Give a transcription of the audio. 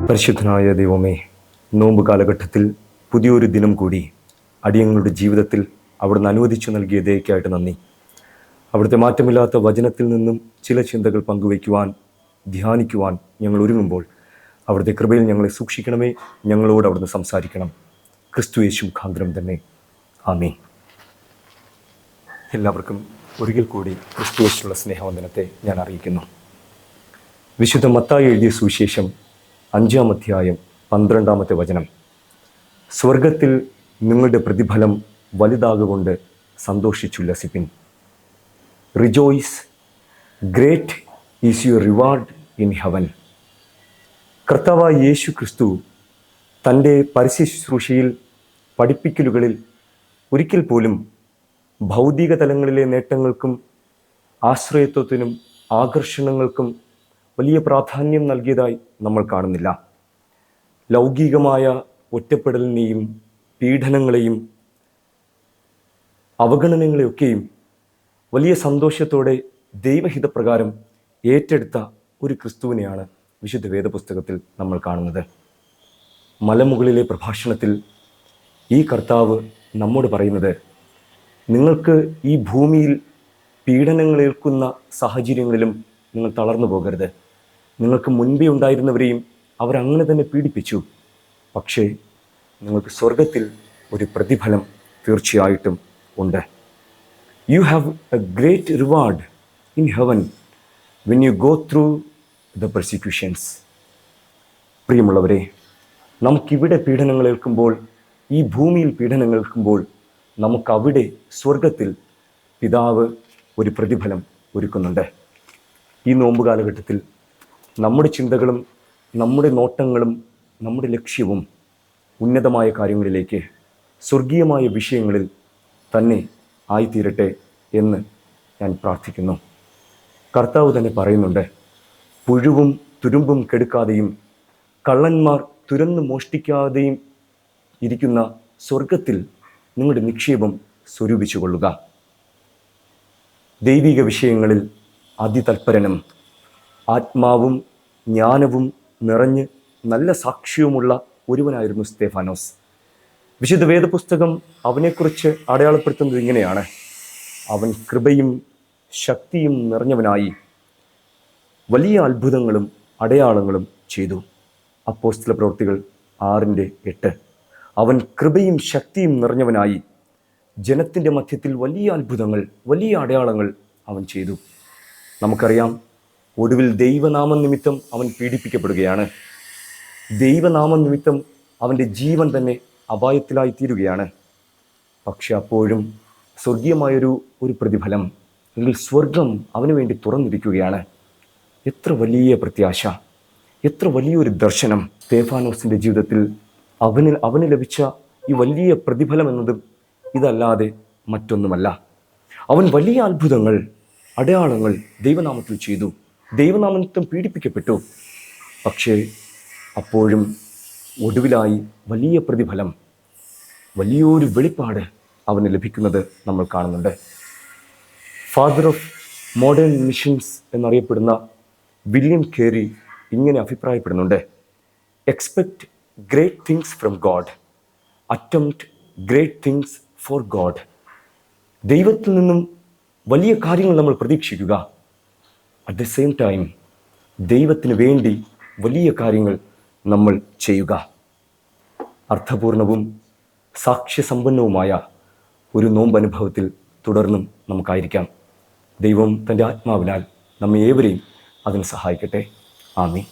പരിശുദ്ധനായ ദൈവമേ, നോമ്പ് കാലഘട്ടത്തിൽ പുതിയൊരു ദിനം കൂടി അടിയങ്ങളുടെ ജീവിതത്തിൽ അവിടുന്ന് അനുവദിച്ചു നൽകിയ ദയക്കായിട്ട് നന്ദി. അവിടുത്തെ മാറ്റമില്ലാത്ത വചനത്തിൽ നിന്നും ചില ചിന്തകൾ പങ്കുവയ്ക്കുവാൻ, ധ്യാനിക്കുവാൻ ഞങ്ങൾ ഒരുങ്ങുമ്പോൾ അവിടുത്തെ കൃപയിൽ ഞങ്ങളെ സൂക്ഷിക്കണമേ. ഞങ്ങളോട് അവിടുന്ന് സംസാരിക്കണം. ക്രിസ്തു യേശു മുഖാന്തരം തന്നെ. ആമേൻ. എല്ലാവർക്കും ഒരിക്കൽ കൂടി ക്രിസ്തു യേശുവിലുള്ള സ്നേഹവന്ദനത്തെ ഞാൻ അറിയിക്കുന്നു. വിശുദ്ധ മത്തായി എഴുതിയ സുവിശേഷം 5-ാം അധ്യായം 12-ാമത്തെ വചനം. സ്വർഗത്തിൽ നിങ്ങളുടെ പ്രതിഫലം വലുതാകൊണ്ട് സന്തോഷിച്ചുല്ലസിപ്പിൻ. Rejoice, great is your reward in heaven. കർത്താവായ യേശു ക്രിസ്തു തൻ്റെ പരസ്യ ശുശ്രൂഷയിൽ, പഠിപ്പിക്കലുകളിൽ ഒരിക്കൽ പോലും ഭൗതിക തലങ്ങളിലെ നേട്ടങ്ങൾക്കും ആശ്രയത്വത്തിനും ആകർഷണങ്ങൾക്കും വലിയ പ്രാധാന്യം നൽകിയതായി നമ്മൾ കാണുന്നില്ല. ലൗകികമായ ഒറ്റപ്പെടലിനെയും പീഡനങ്ങളെയും അവഗണനകളെയൊക്കെയും വലിയ സന്തോഷത്തോടെ ദൈവഹിതപ്രകാരം ഏറ്റെടുത്ത ഒരു ക്രിസ്തുവിനെയാണ് വിശുദ്ധ വേദപുസ്തകത്തിൽ നമ്മൾ കാണുന്നത്. മലമുകളിലെ പ്രഭാഷണത്തിൽ ഈ കർത്താവ് നമ്മോട് പറയുന്നത്, നിങ്ങൾക്ക് ഈ ഭൂമിയിൽ പീഡനങ്ങളേൽക്കുന്ന സാഹചര്യങ്ങളിലും നിങ്ങൾ തളർന്നു പോകരുത്. നിങ്ങൾക്ക് മുൻപേ ഉണ്ടായിരുന്നവരെയും അവരങ്ങനെ തന്നെ പീഡിപ്പിച്ചു. പക്ഷേ നിങ്ങൾക്ക് സ്വർഗത്തിൽ ഒരു പ്രതിഫലം തീർച്ചയായിട്ടും ഉണ്ട്. You have A great reward in heaven when you go through the persecutions. പ്രിയമുള്ളവരെ, നമുക്കിവിടെ പീഡനങ്ങൾ ഏൽക്കുമ്പോൾ, ഈ ഭൂമിയിൽ പീഡനങ്ങൾ ഏൽക്കുമ്പോൾ, നമുക്കവിടെ സ്വർഗത്തിൽ പിതാവ് ഒരു പ്രതിഫലം ഒരുക്കുന്നുണ്ട്. ഈ നോമ്പ് കാലഘട്ടത്തിൽ നമ്മുടെ ചിന്തകളും നമ്മുടെ നോട്ടങ്ങളും നമ്മുടെ ലക്ഷ്യവും ഉന്നതമായ കാര്യങ്ങളിലേക്ക്, സ്വർഗീയമായ വിഷയങ്ങളിൽ തന്നെ ആയിത്തീരട്ടെ എന്ന് ഞാൻ പ്രാർത്ഥിക്കുന്നു. കർത്താവ് തന്നെ പറയുന്നുണ്ട്, പുഴുവും തുരുമ്പും കെടുക്കാതെയും കള്ളന്മാർ തുരന്ന് മോഷ്ടിക്കാതെയും ഇരിക്കുന്ന സ്വർഗത്തിൽ നിങ്ങളുടെ നിക്ഷേപം സ്വരൂപിച്ചു കൊള്ളുക. ദൈവിക വിഷയങ്ങളിൽ അതിതൽപരനും ആത്മാവും ജ്ഞാനവും നിറഞ്ഞ് നല്ല സാക്ഷ്യവുമുള്ള ഒരുവനായിരുന്നു സ്തേഫാനോസ്. വിശുദ്ധ വേദപുസ്തകം അവനെക്കുറിച്ച് അടയാളപ്പെടുത്തുന്നത് ഇങ്ങനെയാണ്: അവൻ കൃപയും ശക്തിയും നിറഞ്ഞവനായി വലിയ അത്ഭുതങ്ങളും അടയാളങ്ങളും ചെയ്തു. അപ്പോസ്തല പ്രവൃത്തികൾ 6:8. അവൻ കൃപയും ശക്തിയും നിറഞ്ഞവനായി ജനത്തിൻ്റെ മധ്യത്തിൽ വലിയ അത്ഭുതങ്ങൾ, വലിയ അടയാളങ്ങൾ അവൻ ചെയ്തു. നമുക്കറിയാം, ഒടുവിൽ ദൈവനാമം നിമിത്തം അവൻ പീഡിപ്പിക്കപ്പെടുകയാണ്. ദൈവനാമം നിമിത്തം അവൻ്റെ ജീവൻ തന്നെ അപായത്തിലായിത്തീരുകയാണ്. പക്ഷെ അപ്പോഴും സ്വർഗീയമായൊരു പ്രതിഫലം, അല്ലെങ്കിൽ സ്വർഗം അവന് വേണ്ടി തുറന്നിരിക്കുകയാണ്. എത്ര വലിയ പ്രത്യാശ, എത്ര വലിയൊരു ദർശനം! സ്തേഫാനോസിൻ്റെ ജീവിതത്തിൽ അവന് ലഭിച്ച ഈ വലിയ പ്രതിഫലം എന്നതും ഇതല്ലാതെ മറ്റൊന്നുമല്ല. അവൻ വലിയ അത്ഭുതങ്ങൾ, അടയാളങ്ങൾ ദൈവനാമത്തിൽ ചെയ്തു. ദൈവനാമത്തിൽ പീഡിപ്പിക്കപ്പെട്ടു. പക്ഷേ അപ്പോഴും ഒടുവിലായി വലിയ പ്രതിഫലം, വലിയൊരു വെളിപ്പാട് അവന് ലഭിക്കുന്നത് നമ്മൾ കാണുന്നുണ്ട്. ഫാദർ ഓഫ് മോഡേൺ മിഷൻസ് എന്നറിയപ്പെടുന്ന വില്യം കേരി ഇങ്ങനെ അഭിപ്രായപ്പെടുന്നുണ്ട്: expect great things from God, attempt great things for God. ദൈവത്തിൽ നിന്നും വലിയ കാര്യങ്ങൾ നമ്മൾ പ്രതീക്ഷിക്കുക. അറ്റ് ദ സെയിം ടൈം ദൈവത്തിന് വേണ്ടി വലിയ കാര്യങ്ങൾ നമ്മൾ ചെയ്യുക. അർത്ഥപൂർണവും സാക്ഷ്യസമ്പന്നവുമായ ഒരു നോമ്പനുഭവത്തിൽ തുടർന്നും നമുക്കായിരിക്കാം. ദൈവം തൻ്റെ ആത്മാവിനാൽ നമ്മെ ഏവരെയും അതിന് സഹായിക്കട്ടെ. ആമേൻ.